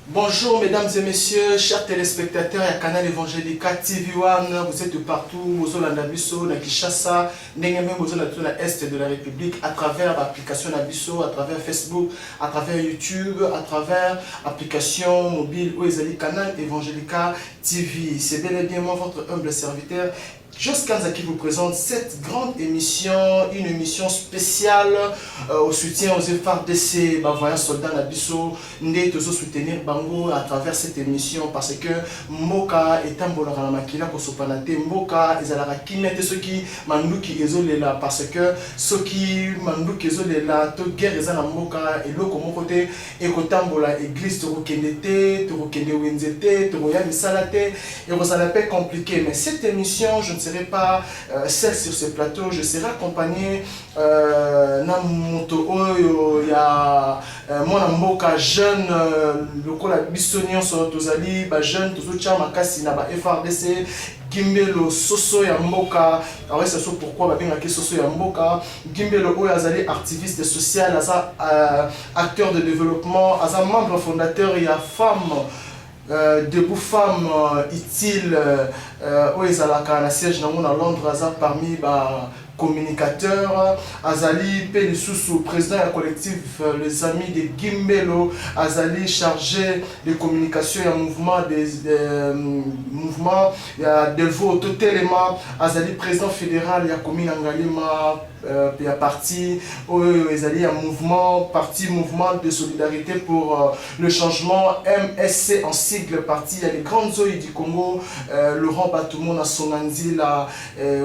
Bonjour mesdames et messieurs, chers téléspectateurs et Canal Evangelica TV1, vous êtes partout, vous êtes à Nabiso, na Kinshasa, vous êtes à l'Est de la République, à travers l'application Nabiso, à travers Facebook, à travers YouTube, à travers l'application mobile ou les Canal Evangelica TV. C'est bel et bien moi, votre humble serviteur, Jos Kanza qui vous présente cette grande émission, une émission spéciale au soutien aux FARDC, voyant soldats Nabiso, nous devons soutenir Bango à travers cette émission parce que Moka est un bon makila pour sopanate, Moka est à la kinete ceux qui manduki ezole là parce que ceux qui manduki ezole là, toute guerre est à Moka et l'eau comme côté et kotambola église torokendete, torokende wenzete, toroya misalate et vous allez pas compliqué mais cette émission je ne serai pas seul sur ce plateau, je serai accompagné na moto oyo ya mwana mboka jeune lokola bisonnion so tozali ba jeune tozotia makasi na ba FARDC Gimbelo soso ya mboka alors c'est ça pourquoi ba bengaki soso ya mboka Gimbelo oyo azali activiste social aza acteur de développement aza membre fondateur ya femme debout femmes utiles où ils ont la siège dans Londres parmi communicateur Azali Pelissousou, président du collectif les amis de Gimbelo, Azali chargé de communication et mouvement des mouvements, il y a Delvo Totelema, Azali président fédéral, il y a Komina Ngalima, il y a parti, Azali un mouvement, parti mouvement de solidarité pour le changement MSC en sigle parti, il y a les grandes zones du Congo, Laurent Batoumon à Sonanzi là,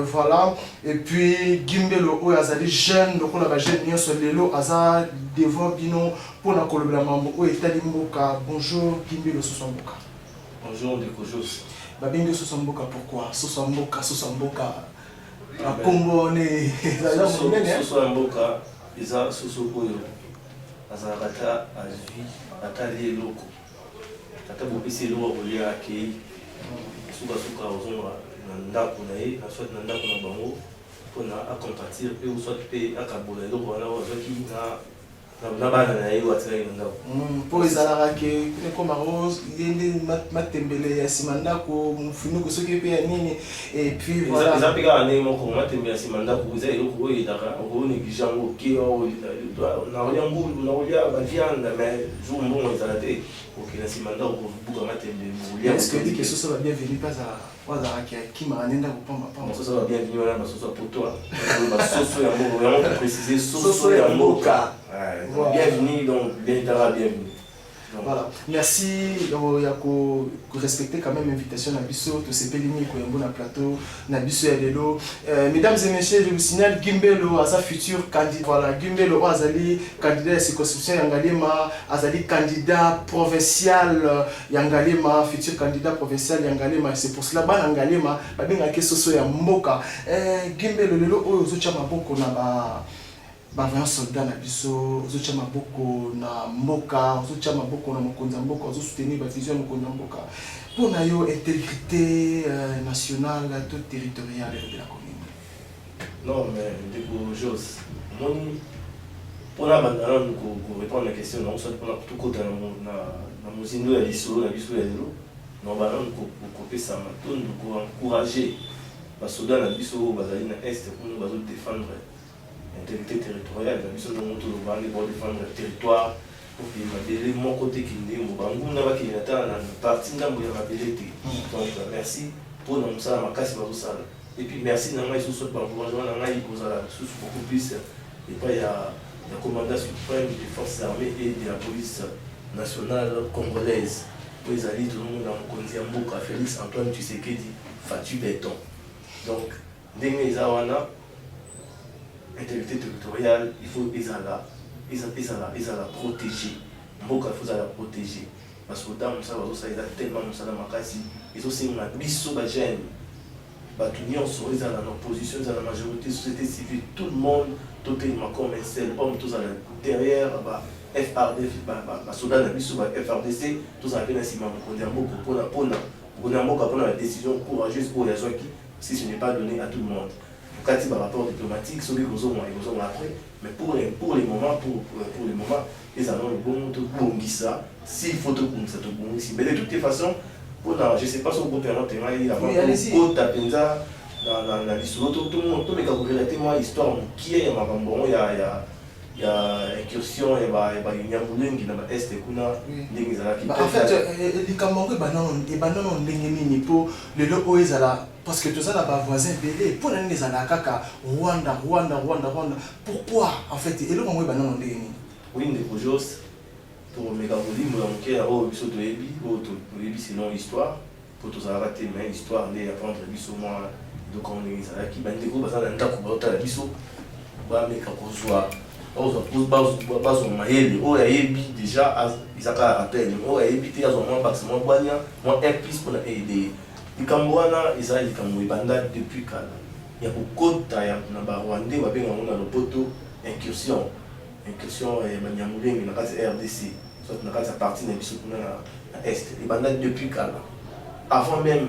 voilà, et puis Gimbelo oyo azali jeune lokola ba jeune nyonso lelo aza devant bino pour na kolobela mambo oyo etali mboka. Bonjour Gimbelo soso mboka. Bonjour Ndeko Jos. Ba bengi soso mboka pourquoi? Soso mboka a Congo ne soso mboka eza soso oyo azalaka ta azwi atali eloko ata bopesi eloko kolia akei suka ozonga na ndako na ye na soit na ndako na bango pour compatir ou soit à Kabola donc voilà qui na bana na yo atira ndako pour les alarake comme rose yende matembele ya simanda ko mfunu ko soki pe ya nini et puis voilà ça pega ne mo ko matembele ya simanda ko za ilo ko yedaka ko ne gijango ki o na olia ngulu na olia ba viande mais jour bon ezalate OK na simanda ko buka matembele mo olia est-ce que dit que ça va bien venir pas à qui m'a amené dans pamba pamba ça va bien venir là parce que pour toi ba soso ya mboka vraiment préciser soso ya mboka bienvenue donc bienvenue. Voilà, merci de respecter quand même l'invitation Nabiso, tous ces pélimés qui ont un plateau, Nabiso et Lelo. Mesdames et messieurs, je vous signale Gimbelo à sa future candidat. Voilà, Gimbelo Azali, candidat à la circonscription Yangalema, Azali candidat provincial Yangalema, futur candidat provincial Yangalema. C'est pour cela que Yangalema, bien que ce soit Mboka. Gimbelo Lelo, Ozocha Maboko na voyant soldat na biso ozocha maboko na mboka ozocha maboko na mokonza mboka ozo soutenir ba vision mokonza mboka pour na yo intégrité nationale tout territoriale de la commune. Non mais Ndeko Jos moni pour la bandana nous répondre à la question non soit pour tout côté na muzindo ya lisolo na biso ya lelo non ba non ko pesa matone ko encourager ba soldats na biso bazali na est pour nous bazo défendre intégrité territoriale, la mission de mon tour pour défendre le territoire, pour qu'il m'appelle mon côté qui est mon bangoum, n'a pas qu'il est dans la partie d'un bout de ma bellité. Donc merci pour nous ça, ma casse va ça. Et puis merci n'a pas sous ce bangoum, n'a pas il cause la sous beaucoup plus. Et puis il y a le commandant suprême des forces armées et de la police nationale congolaise. Pour les alliés tout le monde dans mon conseil Mboka Félix Antoine Tshisekedi Fatu Béton. Donc Ndenge Zawana intégrité territoriale, il faut les la protéger. Mboka il faut la protéger. Parce que dans ça va tellement ça dans makasi, ils aussi on a biso ba jeune. Ba l'union sur les en opposition dans la majorité société civile, tout le monde totalement comme un seul homme tous derrière ba FRDC ba soldat na biso ba FRDC tous avec un ciment pour la décision courageuse pour les gens qui si ce n'est pas donné à tout le monde. Quand il y a un rapport diplomatique, celui qui est après, mais pour les moments, ils en ont le bon de Bongissa, s'il faut te Bongissa, te Bongissa. Mais de toutes les façons, je ne sais pas si on peut faire un témoin, il a dans l'histoire, tout le monde, tout le monde a histoire qui est il y a incursion, il y a Nyamboulin qui est dans l'Est et Kuna. En fait, les Camerounais, ils ont les locaux, parce que tout ça n'a pas voisin belé. Pour les Anakaka, Rwanda. Pourquoi en fait, et le Cameroun, oui, des choses pour mes Camerounais, c'est long histoire. Pour tous arrêter, mais l'histoire, les apprendre l'histoire, donc on est là qui bande gros parce que dans ta coupe la biso ba me ka kozwa on base mahele o ya yebi déjà izaka rappel o ya yebi te azo mo maximum bwania mo plus pour aider ikamboana Israël ikambo banda depuis kala ya kokota ya na ba Rwandais ba benga mona lopoto incursion Banyamulenge na kati RDC soit na kati partie na biso kuna na est banda depuis kala. Avant même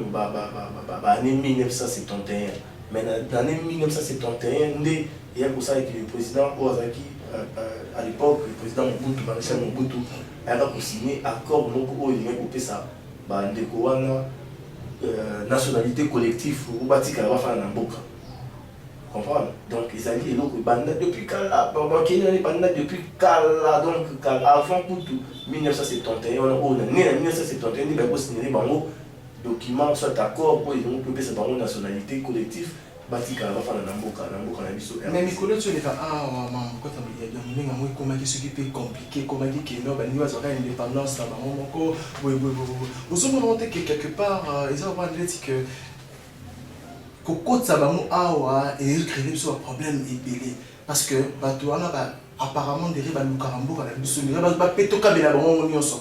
l'année 1971, mais dans l'année 1971, il y a pour ça que le président Ozaki, à l'époque, le président Mobutu, Maréchal Mobutu, a signé un accord où il y a coupé ça, nationalité collective ou bâti à la fin d'un boca. Comprendre? Donc ils ont dit depuis Kala, depuis Kala, donc avant Mobutu 1971, on est né en 1971, il y a signé document soit d'accord pour ils ont occupé cette nationalité collective bâti à la fin de Namboka na biso. Mais Nicolas tu les fait maman quand il y a des gens comment qui s'occupe compliqué comment dit que non ben il va avoir une indépendance là maman encore oui vous avez monté que quelque part ils ont pas dit que côté ça va nous awa et il crée ce problème ébélé parce que bateau on a apparemment des rives à Lukarambo à la biso il va péto kabela bon nyonso.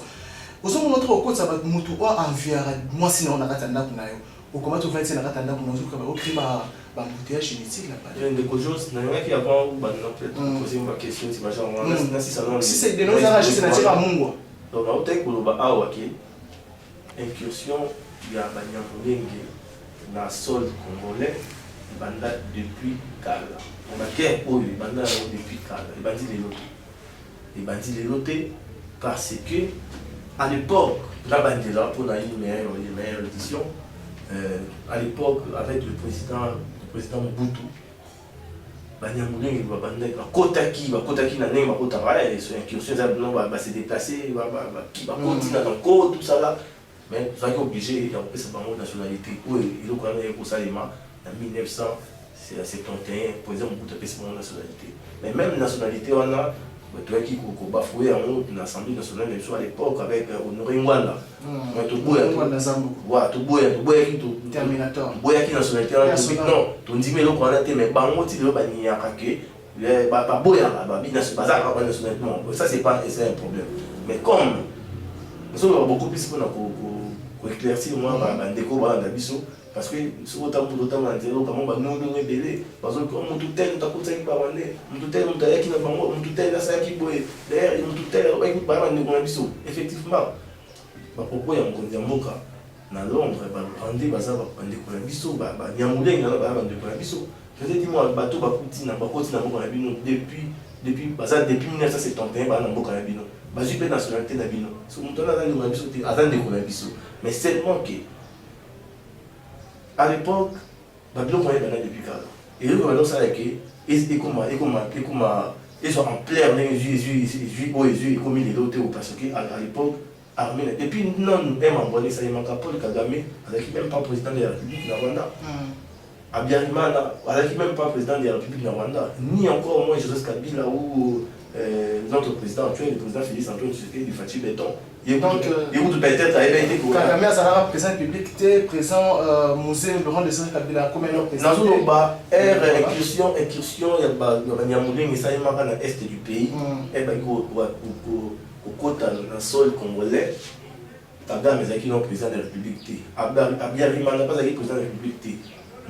Vous avez montré au côté ça va mutu ou environ moi sinon on a ratanda kuna yo au comment tu vas dire na ratanda kuna zo au crime ba embouteillage inutile là pas de cojos na yaki avant ba na peut poser une question si machin on si salon si c'est de nous ça juste na tira mungu donc au tek ko ba awa ki incursion ya Banyamulenge na sol congolais banda depuis Kala on a quel oh banda depuis Kala les bandits les lotés parce que à l'époque, la bandera pour la meilleure édition, à l'époque, avec le président Mobutu, Banyamulenge il va Kotaki n'a pas de travail, sur incursion, va se déplacer, qui va continuer dans le code, tout ça là. Mais vous êtes obligé, il y a une nationalité, où il y a eu pour ça en 1971, le président Mobutu a fait cette nationalité. Mais même nationalité, on a. Tu as qui a bafoué en l'Assemblée nationale à l'époque avec Honoré Ngwanda. Tu Terminator. Tu nationalité non. Tu dis mais le mais bango ti le bani yakake le ba boya ba bi nationalité ça c'est pas un problème. Mais comme nous avons beaucoup plus pour éclaircir moi ba ndeko ba na biso parce que si vous avez un peu comment nous nous rebeller parce que on tout tel ta côté qui parle on tel on qui na bango on tel ça qui boye d'ailleurs on tel écoute par nous on biso effectivement ba pourquoi on connait mboka na Londres ba rendre baza ba ndeko na biso ba Nyamulenge na ba ndeko na biso je te dis moi bateau ba kuti na mboka na bino depuis 1971 ba na mboka na bino ba jipe nationalité na bino so muto na ndeko na biso te azande ko na biso mais seulement que à l'époque, Babylone est depuis Kala. Et le gouvernement ça ils sont en plein ils comme il est parce qu'à l'époque, armée. Et puis non, même en bonne ça il manque Paul Kagame, avec même pas président de la République de Rwanda. Abiyarimana, avec même pas président de la République de Rwanda, ni encore moins Joseph Kabila ou notre président actuel, le président Félix Antoine Tshisekedi du Fatih Béton. Donc, peut-être Kagame a président public, présent musée Laurent de Saint-Kabila comme un président. Incursion, il y a Nyamulenge et ça, il y a l'est du pays. Et bien, au côté dans le sol congolais, Kagame est le président de la République. Abiyarimana n'a pas été président de la République.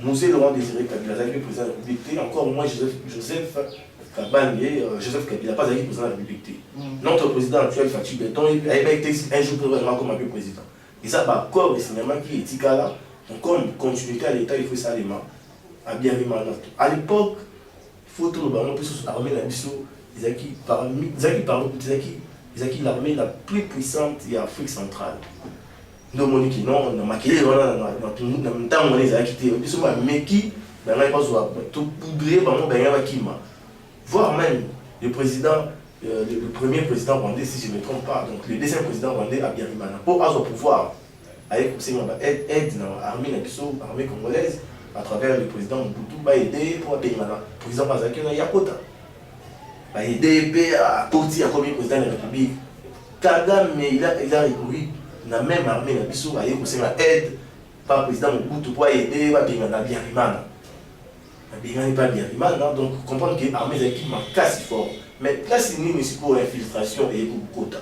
Musée Laurent Désiré Kabila est le président de la République. Encore moins Joseph Kabila pas été président de la République. Notre président actuel, Fatih Béton, il a été un jour comme un peu président. Et ça, comme le cinéma qui est là, comme continuité à l'État, il faut ça les mains. À l'époque, il faut tout le monde, plus armé la biso, c'est l'armée la plus puissante de l'Afrique centrale. Nous avons dit non, on a maquillé, on a temps on les a quittés. Puis souvent, mais qui, ben là il va tout poudrer, ben là qui m'a. Voire même le président, le premier président rwandais, si je ne me trompe pas, donc le deuxième président rwandais Habyarimana, pour avoir le pouvoir, avec aide dans l'armée congolaise, à travers le président Mobutu, va aider pour Habyarimana. Le président Bazaki, il y a Kota. Va aider à partir comme président de la République. Kagame, il a recouru dans la même armée, il a aide par le président Mobutu pour aider Habyarimana. Habyarimana pas Habyarimana, donc comprendre que l'armée est casse fort. Mais là, c'est une infiltration et une quota.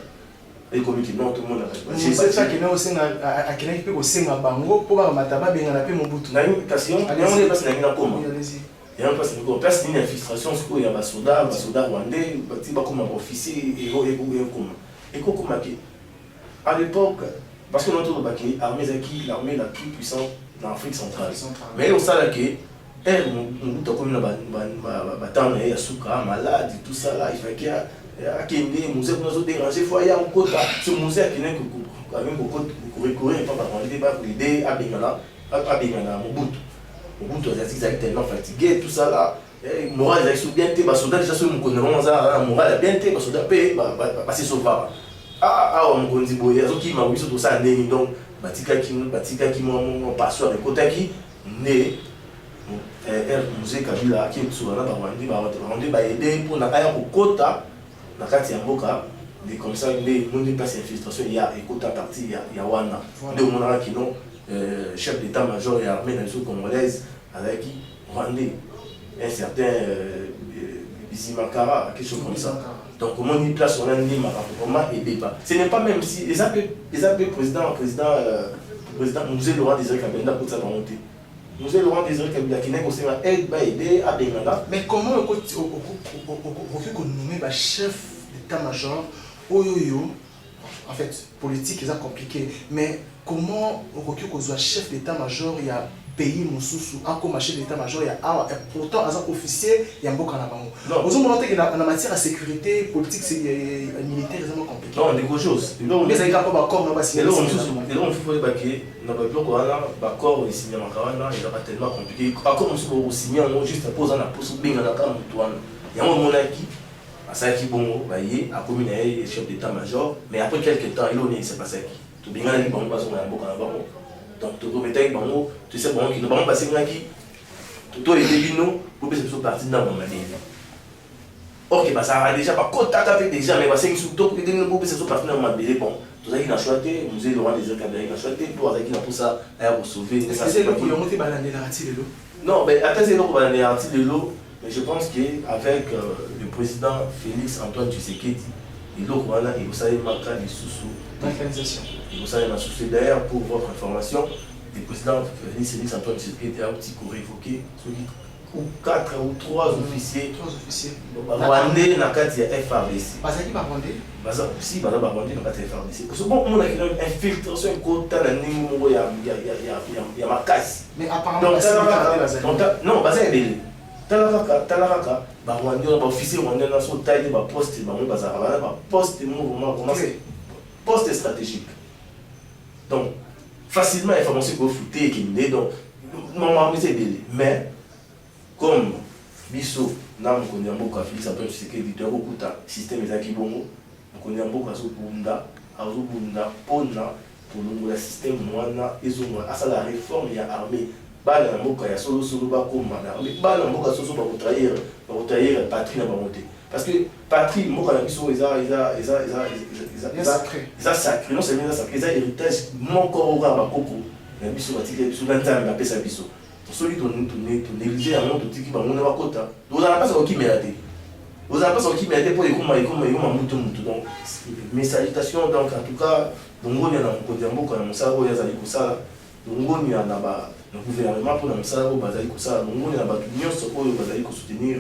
Et comme il non, tout le monde a pas. C'est ça qui est aussi à qui peut aussi un bango pour avoir mataba bien la paix mon bout. Na une question, il y a une place na comment. Il y a une place na place une infiltration ce qu'il y a des soldats rwandais, bati ba comme officier héros et comme. Et comment que à l'époque parce que notre l'armée la plus puissante en Afrique centrale. Mais au ça là que on comme na temps ya suka malade tout ça là il fait qu'il y a akende musée pour nous déranger faut y a un quota ce musée qui n'est que avec beaucoup recourir pas par l'idée pas l'idée à Bengala Mobutu c'est tellement fatigué tout ça là moral ils bien té ba soldat déjà sur mon connaissance moral bien té ba soldat paye ba se sauver on gondi boya zo ki ma wiso tout ça ndeni donc batika ki mon passeur de côté qui né musée Kabila qui est sur la Rwanda ba aider pour na kaya ko kota na kati ya mboka des comme ça des monde passe infiltration il y a écoute à partir il y a wana de mon qui non chef d'état-major et armée nationale congolaise avec qui Rwandais un certain Bizimakara quelque chose comme ça donc comment on y place on a dit comment et débat ce n'est pas même si les appels président musée Laurent Désiré Kabila pour ça monter musée Laurent Désiré Kabila qui n'est aussi aide ba aider à Bengala mais comment on peut nommer le chef d'état-major oyoyo en fait politique c'est compliqué mais comment on peut soit chef d'état-major il y a pays mususu comme chef d'état-major il y a pourtant as officier il y a beaucoup na bango vous montrez que en matière de sécurité politique c'est militaire c'est vraiment compliqué non des grosses choses mais ça il y a pas d'accord on va signer et là on faut baquer na ba bloc wana ba corps ici na makawana il va tellement compliqué encore on se signer on juste poser na poste benga na kama mtu wana il y a un monarchie Asaki Bongo, a commis un chef d'état-major, mais après quelques temps, il ne s'est pas ça. Tout bien, il y a un bon donc, tu peux mettre un bon tu sais, bon, qui ne va pas passer tout est débino pour que ce soit parti dans mon manière. Ok, ça a déjà pas contact avec des gens, mais c'est une surtout que pour que ce soit parti dans mon manière. Bon, tout ça, il a choisi, le musée Laurent Désiré Kabila, il a choisi pour ça qu'il a pour ça, pour sauver. C'est là pour y monter balandé l'article de l'eau. Non, mais attends, c'est là pour balandé l'article de l'eau. Mais je pense qu'avec le président Félix Antoine Tshisekedi, il y a un l'organisation. Il y a un souci d'ailleurs pour votre information. Le président Félix Antoine Tshisekedi a un petit coup évoqué 4 ou 3 officiers. 3 officiers. Rwandais na kati ya FARDC. Bazaki ba Rwandais. Si ba Rwandais na kati ya FARDC. Parce que bon on a une infiltration kota na ningo ya makasi. Mais apparemment non bazaki talaka ba Rwandais ba officier Rwandais na so taille ba poste ba bazaka ba poste mouvement commencer poste stratégique. Donc facilement information ko fouter qui né donc normalement c'est belé mais comme biso na mkondi ya mboka Félix Antoine Tshisekedi doit beaucoup ta système ezaki bongo mkondi ya mboka azobunda pona pour le système mwana ezonga asala réforme ya armée bala mboka ya solo ba koma na armée bala mboka solo ba trahir patrie na bamonté parce que patrie mboka na biso sacré non seulement sacré ça héritage mon corps ba koko na biso batika biso na nzambe ba pesa biso celui qui négliger un monde qui va monter à côté. Vous n'avez pas ce qui mérite. Vous n'avez pas ce qui mérite pour les mutu. Donc, mes salutations, donc en tout cas, nous avons un côté de Mboka, nous avons un gouvernement pour nous soutenir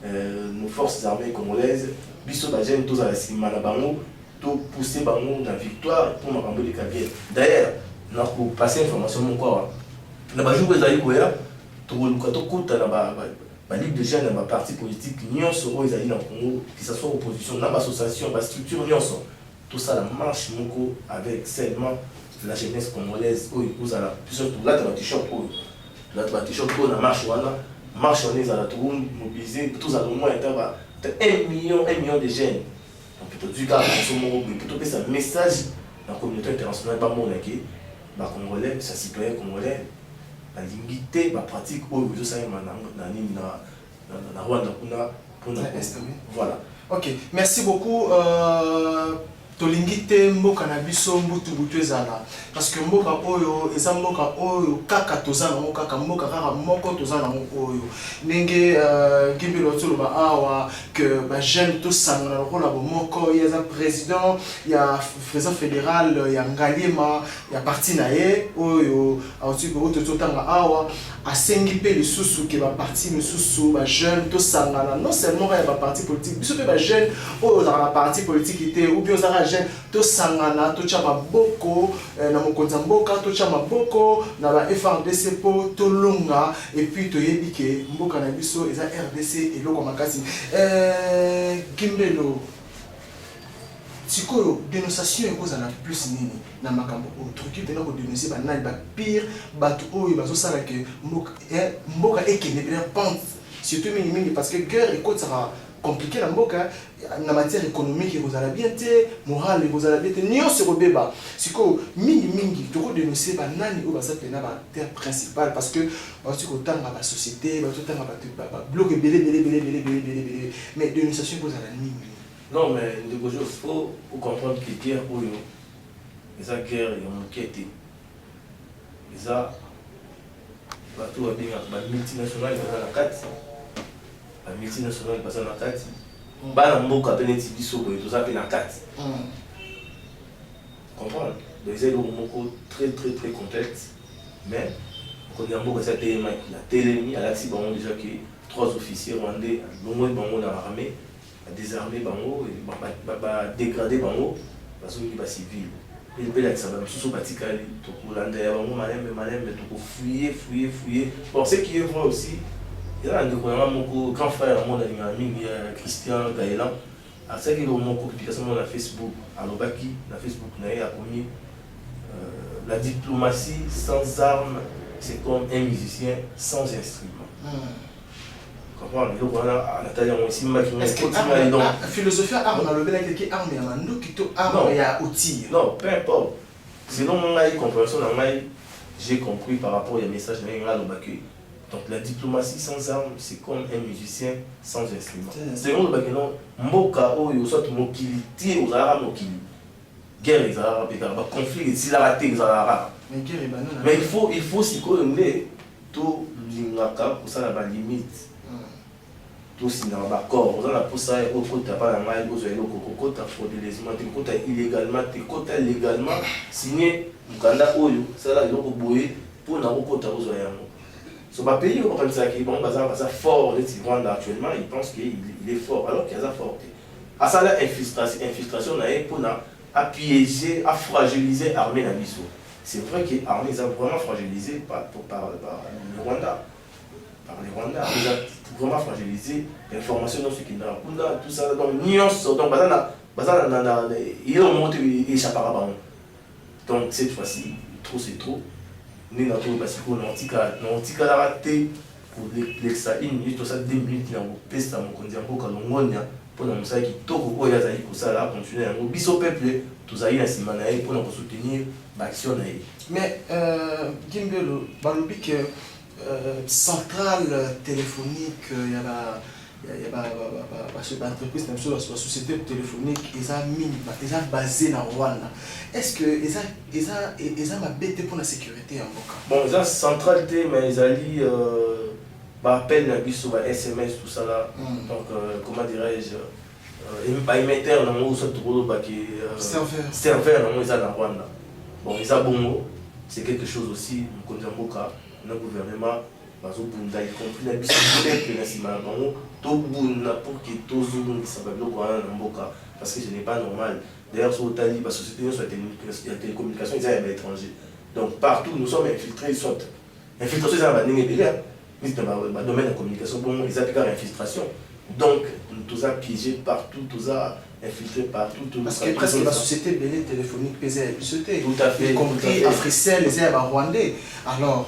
nos forces armées congolaises. Biso Bajen, tous à la Simana Bango, tout pousser Bango dans la victoire pour ma campagne de carrière. D'ailleurs, nous avons passé l'information encore. Na bajou bezali koya to luka to kuta na la Ligue de jeunes, les partis politiques, nous serons les alliés dans le Congo, que ce soit opposition, dans l'association, la structure, tout ça la marche avec seulement la jeunesse congolaise. Vous allez surtout là, tu vas t-shirt, là, tu vas t-shirt, la marche, marche, on est à la tour, mobiliser, tous à moins 1 million de jeunes. Donc, plutôt du cas, plutôt que ça message dans la communauté internationale, pas mon les Congolais, les citoyens congolais, la limité, la pratique, où ça y est, na Rwanda, voilà. Ok, merci beaucoup. Tolingi te mboka na biso mbutu butu ezala parce que mboka oyo eza mboka oyo kaka toza na kaka mboka kaka moko toza na oyo ndenge Gimbelo toloba awa que ba jeune to sangana lokola bo moko ya za président ya président fédéral ya Ngaliema ya parti na ye oyo auti ko to tanga awa asengi pe lisusu ke ba parti lisusu ba jeune to sangana non seulement ya ba parti politique biso pe ba jeune oyo za ba parti politique ite ou bien za to sangana to cha maboko na mokonza mboka to cha maboko na ba FRDC po to longa et puis to yebike mboka na biso eza RDC eloko makasi Gimbelo sikoyo dénonciation ekozala plus nini na makambo o truc tena ko dénoncer banani ba pire bato oyo bazosala ke mboka ekende bien pente surtout mingi parce que guerre ekotara compliqué la mboka na matière économique vous allez bien te morale vous allez bien te nyonso kobeba siko mingi toko dénoncer ba nani o basa pena ba terre principale parce que ba siko tanga ba société ba tanga ba bloc belé mais dénonciation vous allez nini. Non mais de gauche faut comprendre que guerre oyo eza guerre ya mokete eza bato ba binga ba multinationale na kati la multinationale passe na kati bana mboka pe neti biso boye toza pe na kati comprendre donc c'est moko très complexe mais on a mboka ça téléma la télémi à l'axi bango déjà que 3 officiers rwandais longo bango na armée a désarmé bango et ba dégrader bango parce que ba civil et le pays ça va sous batikali to kolanda ya bango malem to fouiller bon ce qui est vrai aussi. Il y a un grand frère mon ami Christian Gaëlan a ça qui est mon publication sur Facebook à l'Obaki na Facebook na a commis la diplomatie sans armes c'est comme un musicien sans instrument. Comprendre donc voilà Nathalie on ici la philosophie arme na lobela quelque arme ya mando kito arme ya outil. Non, peu importe. Selon mon compréhension j'ai compris par rapport au message na l'Obaki. Donc la diplomatie sans armes, c'est comme un musicien sans instrument. C'est comme le non mboka oyo soit mokili tie aux arabes mokili. Guerre les arabes et conflit les raté les arabes. Mais il faut s'y connaître tout l'ingaka pour ça la limite. Tout si dans l'accord, on a pour ça au côté pas la maille aux élo côté frauduleusement, côté illégalement, côté légalement signé Uganda oyo, ça là il faut boyer pour na côté aux oyango. Ce pays, on pense qu'il est fort, Rwanda actuellement, il pense qu'il est fort, alors qu'il y a fort. À ça, l'infiltration, pour piéger, à fragiliser l'armée de l'Iso. C'est vrai que l'armée est vraiment fragilisée par le Rwanda. Par les Rwandais, ils ont vraiment fragilisé l'information dans ce qui est là. Tout ça, donc, nuance, donc, il a monté, il échappe à la. Donc, cette fois-ci, trop c'est trop. Nous avons n'antika la raté pour l'extra 1 minute, tout ça 2 minutes, nous avons pesté à mon condition pour que l'on pour nous dire qu'il faut que nous ça là continuer à nous biso peuple tous aïe la semaine pour nous soutenir l'action. Mais Gimbelo, balobi que centrale téléphonique il y a l'entreprise, la société téléphonique, ils ont basé dans Rwanda. Est-ce que ils ont ma bête pour la sécurité en Boka? Bon, ils ont centralité, mais ils ont appel sur SMS, tout ça là. Donc, comment dirais-je, émetteur, serveur, ils ont dans Rwanda. Bon, ils ont bon, c'est quelque chose aussi, nous connaissons Boka, notre gouvernement. Y compris la bicyclette pour que tous parce que ce n'est pas normal. D'ailleurs, sur Otali, la société sur la télécommunication, ils sont à l'étranger. Donc partout, nous sommes infiltrés, ils sont infiltrés, ils sont mais dans le domaine de la communication, bon, ils appliquent l'infiltration. Donc, tout ça piégé partout, tout ça infiltré partout. Tout parce que presque la société belée téléphonique pesait à sauter. Tout à fait. Y compris Africell, les airs rwandais. Alors,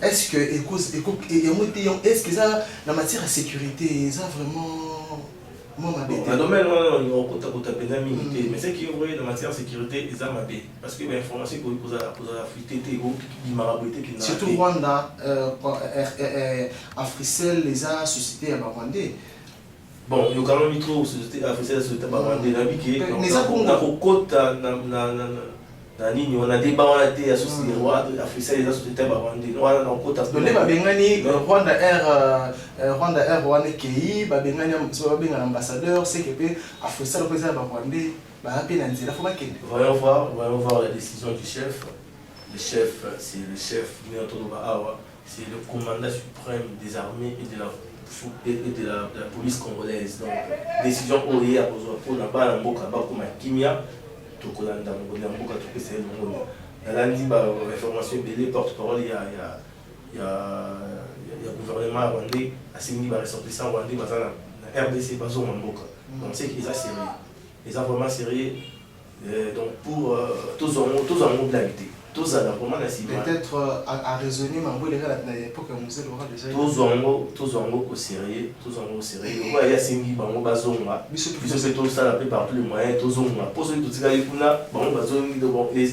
est-ce que, est-ce que ça, la matière de sécurité, ça vraiment. Dans le domaine, on a pénal militaire. Mais ce qui est vrai dans la matière de sécurité, ils ont mabé. Parce que l'information qu'on a fuité, il m'a rabouté. Surtout Rwanda, Africell, les a société à Rwandais. Bon, il y a quand même trop société Africell, société à Rwandais. On a des barres à la associés Africell, les sociétés à Rwandais. On a côte à Rwanda Air, Rwanda KI, l'ambassadeur, c'est que Africell représente Rwandais. Voyons voir la décision du chef. Le chef, c'est le chef, c'est le commandant suprême des armées et de la police congolaise. Donc, décision OEA pour la balle en boca, comme Kimia, tout le monde a c'est le monde. Elle a dit l'information belée, porte-parole, il y a le gouvernement rwandais, a signé les ressortissants rwandais, la RDC, pas en boca. Donc, c'est qu'ils ont sérieux. Ils ont vraiment sérieux. Donc, pour tous en mobilité. Tous à la vraiment la cible. Peut-être à raisonner, mais à l'époque, on nous aura déjà. Tous en au sérieux. Il y a Singi, Bango Bazonga. Puisque c'est tout ça, la plupart par tous les moyens, tous en a. Pour ceux qui ont dit que Bango Bazonga, ils ont bien.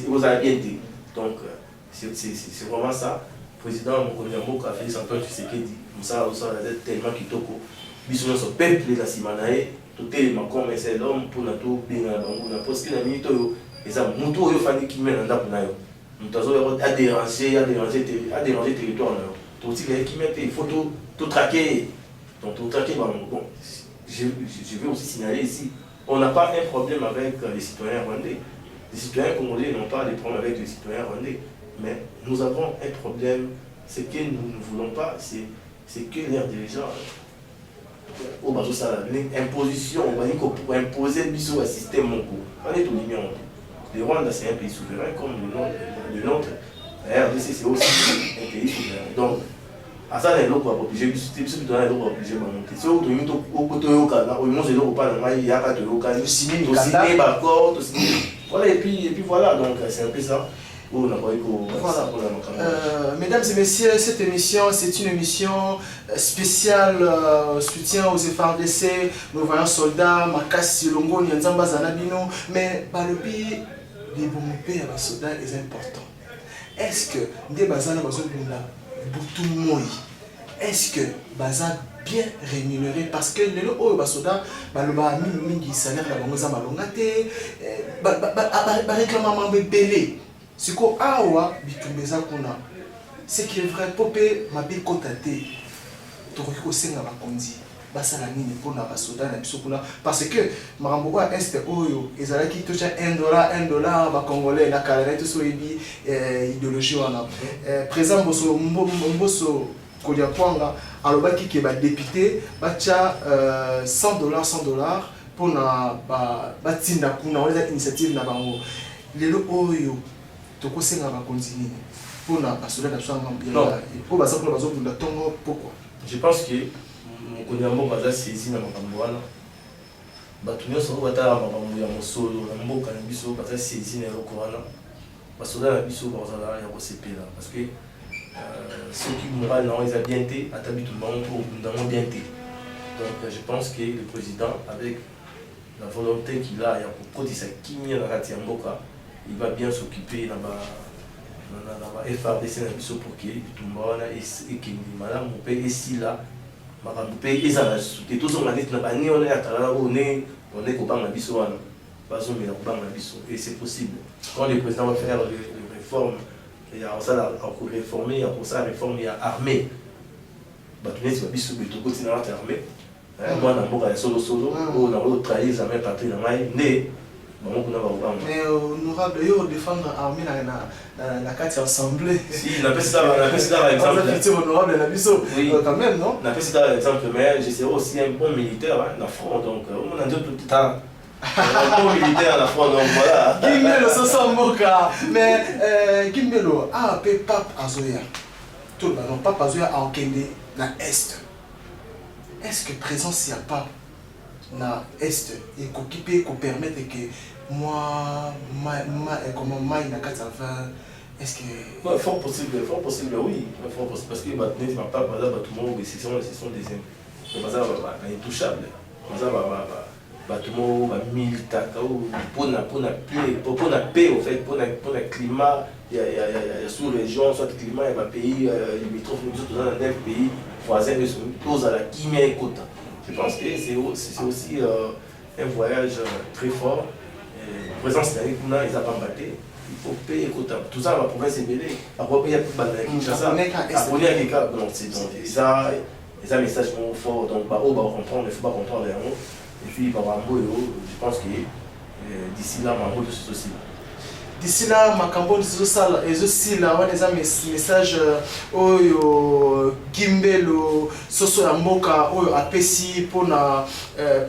Donc, c'est vraiment ça. Le président Mokonyambo a fait des sentences, tu sais qu'il dit. Moussa a tellement qu'il toko. Bisous, son peuple, la Simanae, tout est comme c'est l'homme pour notre bien à Bango. Parce que la minute, ils ont monté au Fani qui mène en Dapunayo. Nous avons déranger le territoire. Il faut tout traquer. Donc, tout traquer. Bon, je veux aussi signaler ici, on n'a pas un problème avec les citoyens rwandais. Les citoyens congolais n'ont pas de problème avec les citoyens rwandais. Mais nous avons un problème. Ce que nous ne voulons pas, c'est que leurs dirigeants, au bas de ça, l'imposition, pour imposer le système mongo. On est tout l'union. Le Rwanda, c'est un pays souverain comme le nôtre. La RDC, c'est aussi un pays souverain. Donc, à ça, il y a l'autre obligé, c'est ce qui doit être obligé de monter. Si vous avez au côté de l'Oka, au moins, il y a pas de l'Oka, il signé d'accord, voilà, et puis voilà, donc c'est un peu ça. Voilà. Mesdames et messieurs, cette émission, c'est une émission spéciale soutien aux FARDC, nos voyants soldats, Makassi, Longo, Nyanzamba, Zanabino, mais Balobi, les bons pays à soldats est important. Est-ce que des bazars est-ce que bazar bien rémunéré parce que les soldats baloba mingi salaire la bango za malongate ba réclamement belé siko awa bitumbeza kuna ce qui est vrai popé mabe kotate to ko senga ba kondi basala nini pona ba soda na biso kuna parce que marambo wa est oyo ezalaki tocha $1 ba congolais na kala to so ebi idéologie wana présent mboso Kodia Kwanga alobaki ke ba député bacha $100 pour na ba tinda kuna wala initiative na bango lelo oyo toko senga ba continue pour na basoda na sanga bien pour baza pour bazo bunda tongo pourquoi je pense que Mokonyambo baza saisi na makambo wana bato nyonso batala makambo ya mosolo na mboka na biso baza saisi na eloko wana basoda na biso bazala ya kosepela parce que ceux qui moral non ils ont bien été attabi tout le monde pour bien été donc je pense que le président avec la volonté qu'il a pour kotisa kimia na kati ya mboka il va bien s'occuper na FARDC na biso pour que bitumba wana ekindi malamu mpe esila makambo mpe ezala te tozonga neti na bani wana ya kala on est kobanga biso wana bazomela kobanga biso et c'est possible quand le président va faire les réformes il y a ça à réformer, il y a pour ça réforme, il y a armée. Batuné c'est biso beto continue à armée. Moi na mboka solo on a autre trahir jamais parti na mai né. Mais honorable yo défendre armée na carte assemblée. Si na pesa par exemple. C'est honorable na biso quand même non. Na pesa par exemple mais je serai aussi un bon militaire na front donc on a deux petits temps. Un militaire à la fois, donc voilà. Gimbelo, ça sent moka. Mais Gimbelo, Pape Azoya. Tout le monde, Pape Azoya a encadré na Est. Est-ce que présence il n'y a pas na Est et qui peut permettre que moi, comment moi, na 420, est-ce que... Ouais, fort possible, oui. Fort possible, parce que les bâtiments, tout le monde, ils sont des intouchables. Tout le monde, militaire, pour la paix, en fait, pour le climat, il y a sous-région, soit le climat, il y a un pays, limitrophe, nous sommes dans un pays voisin, tous à la Guinée et Côte. Je pense que c'est aussi un voyage très fort. Présence d'ailleurs, ils n'ont pas battu. Il faut payer Côte. Tout ça, la province est belle. Après, il y a plus de balles. Après, il y a des cas. Donc, c'est un message fort. Donc, on va comprendre, il ne faut pas comprendre les mots. Et puis, je pense que d'ici là, Mambo, c'est aussi. D'ici là, Makambo, c'est aussi là, on a des messages Oyo, Gimbelo, Soso Mboka, Oyo, Apesi, Pona,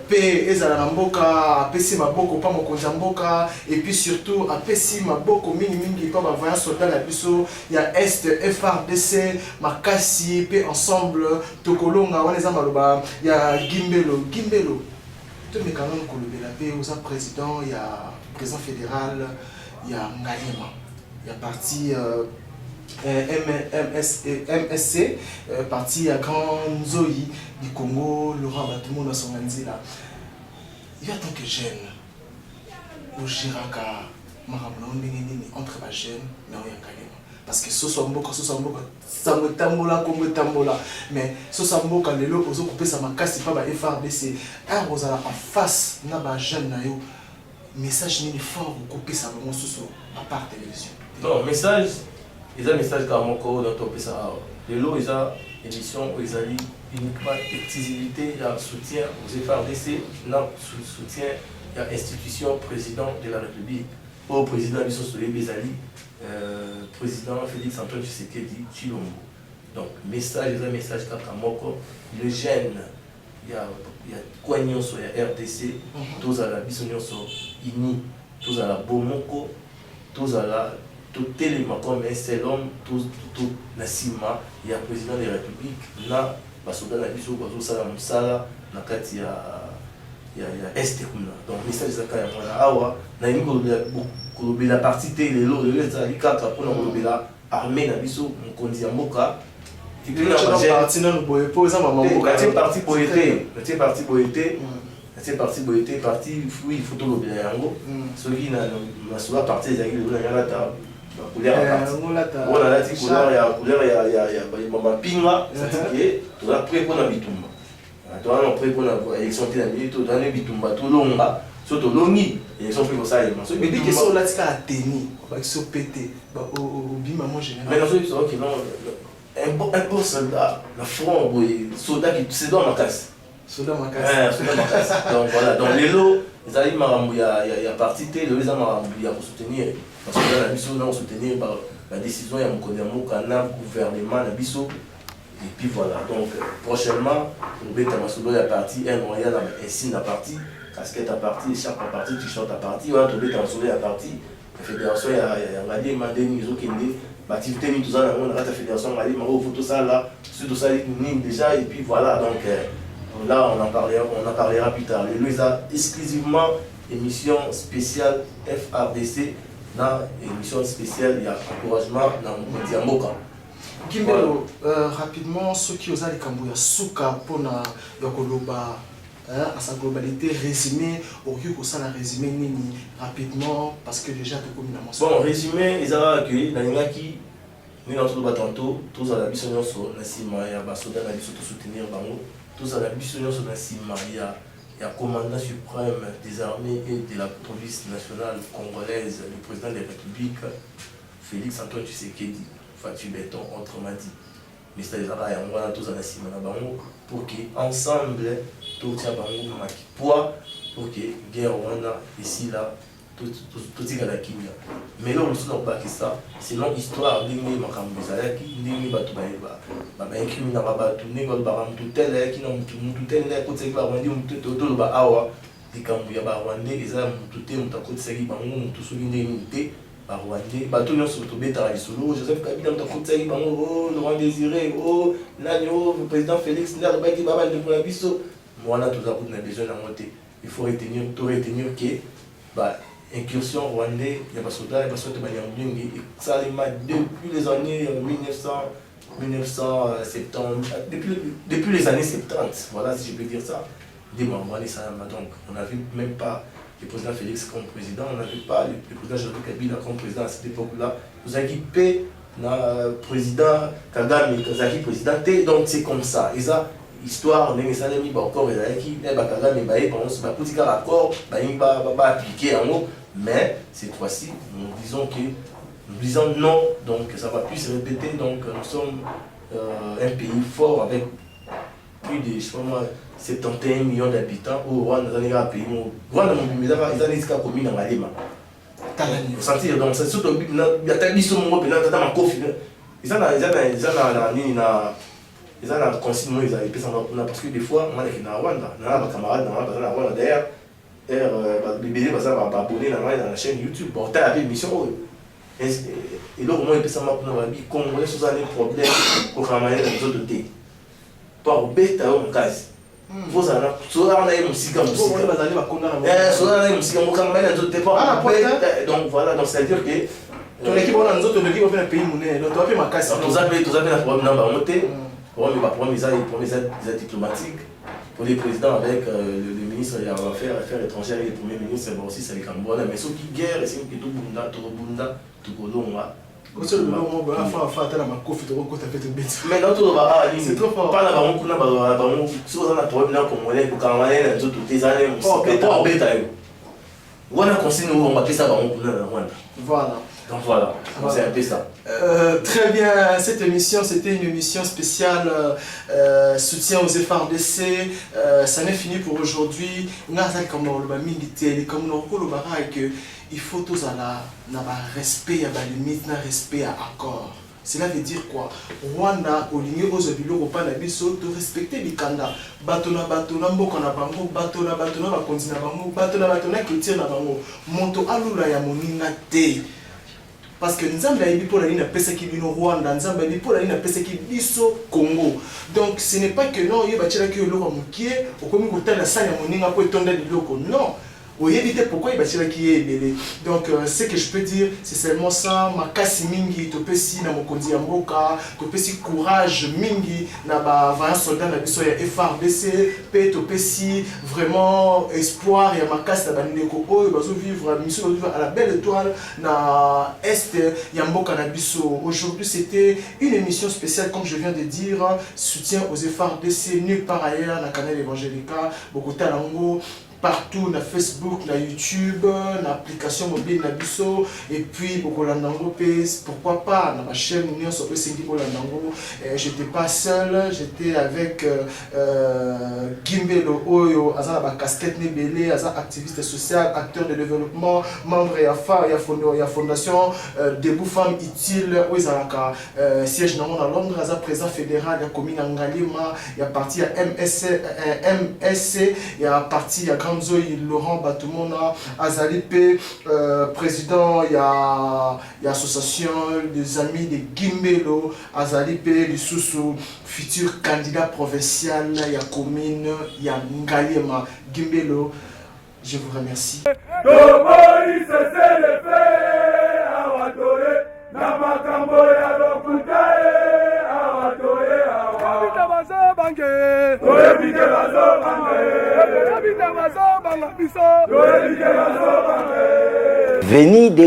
P, Ezala Mboka, Apesi Maboko, pas Mokonza Mboka, et puis surtout, Apesi Maboko, Mingi, pas ma voyage soldat la Bisso, il y a Est, FRDC, Makasi, P ensemble, Tokolonga, on a Maloba, il y a Gimbelo. Tous mes canons Kolobela, P, aux président, il y a président fédéral. Il y a Ngalema, il y a parti MSC, parti à Grand Nzoï du Congo, Laurent Batumo dans son Anzila. Il y a tant que jeune, au Giraka, Maramlon, entre les jeunes, mais il y a Ngalema. Parce que ce soit Mboka, ça me tambola, comme tambola. Mais ce soit Mboka, les lots, aux autres coupés, ça m'a cassé pas ma FRDC. Un Rosala en face, n'a pas jeune, message n'est fort ou couper ça vraiment sous à part télévision. Non, message, ils ont un message comme encore dans ton pays. Les lots, ils ont une émission où ils ont uniquement exclusivité, il y a soutien aux FRDC, non, soutien, il y a institution, président de la République, au président Bissot Soleil Bezali, président Félix Antoine Tshisekedi Tshilombo. Donc, message, ils ont un message comme Moko, le jeune. Il y a quoi il y a RDC, tous à la Bissonioso, INI, tous à la Bomoko, tous à la Téléma comme un seul homme, tout la CIMA, il y a le président de la République, là, Basoda la Bisso, Basoda Moussala, la Kati, il y a Est. Donc, le message de Zakaya, Awa, la partie télé, le Kaka, pour la armée, la Bisso, Mokondi Moka. Et puis là, tu as parti dans le boyau, ça m'a manqué. La partie boyauté, partie fruit, photo le bélango. Ceux qui n'ont pas parti, ils ont eu la couleur à partir. On a la couleur, il y a maman pinga, c'est-à-dire, tu as prêt pour la bitumba. Tu as prêt pour l'élection de la minute, tu as un bitumba tout long, surtout longi, et ils sont pris pour ça. Mais dès qu'ils sont là, tu as atteigné, ils sont pétés, au bim, moi général. Mais non, c'est non. Un bon soldat, le front, soldat qui c'est dans ma casse. Soldat ma casse. Donc voilà, donc les lots, ils arrivent il y a parti T, les gens il y a pour soutenir. Parce que la mission on soutenir par la décision, il y a mon canal, gouvernement, la mission. Et puis voilà, donc prochainement, le bête à Masolo, il y a parti, un royal, un signe à partie, casquette à partie, écharpe à partie, t-shirt à partie, voilà, le bête à Masolo, il y a parti. La fédération, il y a Radier, Mandeni, ils ont l'activité tout ça on a la fédération on a dit photo ça là surtout ça déjà et puis voilà donc là on en parlera plus tard. Les Louisa exclusivement émission spéciale FRDC dans émission spéciale il y a encouragement dans le Diamoka. Kimbelo rapidement ceux qui osent les Kambouya Souka pour na Yokoloba à sa globalité résumé au lieu que ça n'a résumé nini rapidement parce que déjà tout comme bon résumé ils ont accueilli dans les qui nous dans tout le tantôt tous à la mission sur la cima ya basoda la mission soutenir bango tous à la mission sur la cima il y a commandant suprême des armées et de la police nationale congolaise le président de la République Félix Antoine Tshisekedi Fatou Béton autrement dit Mr. Zara et moi tous à la cima pour qu'ensemble tout tient pour que guerre ici là tout est la Kenya. Mais là on ne pas que ça sinon histoire d'ingé makambo ezalaki ndenge bato ba incrimina bato ndenge ba mutu tel qui non mutu tel na côté ba wandi mutu to ba awa likambo ya ba wande eza mutu te mutu côté saki bango mutu soki ndenge te Rwandais, bateau nous surtout bêta les solo, Joseph Kabila dans côté ça bango, Laurent Désiré, oh, Nagno, le président Félix Ndar ba qui baba de pour la biso. Moi là tout ça pour besoin d'en monter. Il faut retenir que bah incursion rwandais, il y a pas soldat, il y a pas soldat banyambi, ça depuis les années 1970, depuis les années 70, voilà si je peux dire ça. Des Rwandais ça donc on a vu même pas le président Félix comme président, on n'a vu pas le président Joseph Kabila comme président à cette époque-là. Vous avez équipé le président Kagame, Kazaki président, donc c'est comme ça. Et ça, histoire, même ça, il y a encore des qui Kagame, il y a un accord, il va appliquer en haut. Mais cette fois-ci, nous disons non, donc ça va plus se répéter. Donc nous sommes un pays fort avec plus de, je sais pas moi, 71 millions d'habitants au Rwanda, dans un pays où Rwanda, ils ont des cas communs dans la Lima. Vous sentez, donc c'est surtout il y a des gens qui ont un coffre. Ils ont un consigne, ils ont parce que des fois, on est dans Rwanda, on a des camarades dans Rwanda d'ailleurs, les gens sont abonnés dans la chaîne YouTube, bon, tu as une émission. Et là, au moins, ils peuvent pour nous Congolais sous un problème pour ramener les autres thé. Par bête à un cas. Vous avez un musique. Donc voilà, donc c'est-à-dire que. Ton équipe, on a nous autres, l'équipe, on fait un pays monnaie. Donc, tu as fait ma casse. Nous avons un problème dans la montée. Problème diplomatique. Pour les présidents avec le ministre des Affaires étrangères et le premier ministre, c'est aussi c'est les Camerounais. Mais ceux qui guerrent, c'est que tout Bunda, tout Colomba. Mais dans tout le monde, c'est trop fort. Pas la banque, on a pas si on a un problème pour monnaie, pour Camerounais, les autres, les années, on a consigné, on va appeler ça banque pour Rwanda. Voilà. Donc voilà, c'est un peu ça. Très bien, cette émission, c'était une émission spéciale soutien aux FARDC. Ça n'est fini pour aujourd'hui. Il faut tous respect à limite, respect à accord. Cela veut dire quoi? Rwanda, au lieu aux obilo, pas nabiso, de respecter les kanda. Batona, mboka na bango, batona, bakonzi na bango, batona, culture na bango. Monto alula ya moninga te. Parce que nous avons pour la ligne à Rwanda, nous avons pour la ligne à Congo. Donc ce n'est pas que non, il y a des gens qui ont commis la salle à Moninga pour étendre les locaux. Non. Vous voyez pourquoi il y a qui est belé. Donc ce que je peux dire, c'est seulement ça. Ma casse mingi, tu peux si na mokondi ya mboka, tu peux si courage mingi na ba va soldat na biso ya FARDC, pe tu peux si vraiment espoir ya ma casse na bandeko oyo bazo vivre mission vivre à la belle étoile na est ya mboka na biso. Aujourd'hui, c'était une émission spéciale comme je viens de dire, soutien aux FARDC nulle part ailleurs na canal Evangelica, Bogota Lango. Partout, na Facebook, na YouTube, na application mobile na biso, et puis pourquoi pas, na ma chaîne Union Sopé Sengibo Landango. J'étais pas seul, j'étais avec Gimbelo Oyo, Azan la casquette Nebele, Azan activiste social, acteur de développement, membre et fondation Debout Femmes Utiles, où ils ont siège dans Londres, Azan président fédéral, il y a commune Angalima, il y a parti à MSC, il y a parti à Grand Laurent Batumona, Azalipe, président, il y a l'association des amis de Gimbelo, Azalipe, le Soussou, futur candidat provincial, il y a commune, il y a Ngalema, Gimbelo. Je vous remercie. Venez de